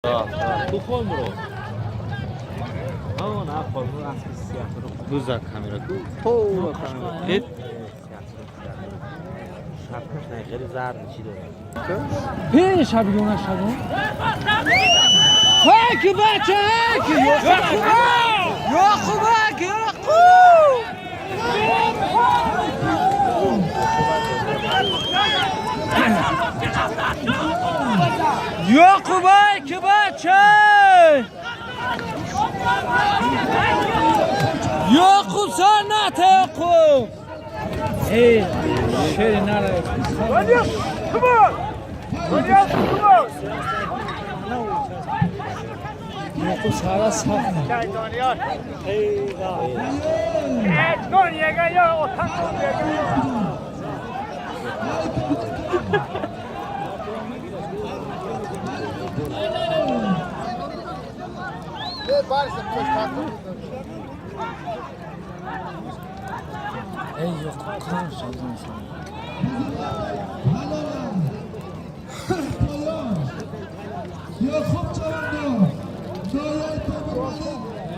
تو خمرو نه خمرو اصلی سیاه رو بوزا کامیرا تو کامیرا ات شبکش نه خیلی زرد چی داره پی شبیونه شبون هاکی بچه هاکی یا خوبه که بچه یا خوب سنته خوب ای شیری نره یا خوب سارا صاف ای yok kan sordun sana. Ya خوب چرنده دایای تبرانی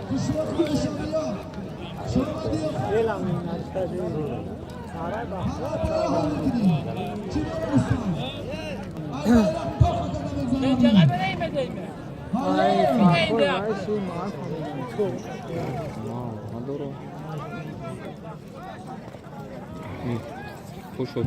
کشور کنشانیا شما دیا اعلام نشده سارا با چقدر بریم خوش شد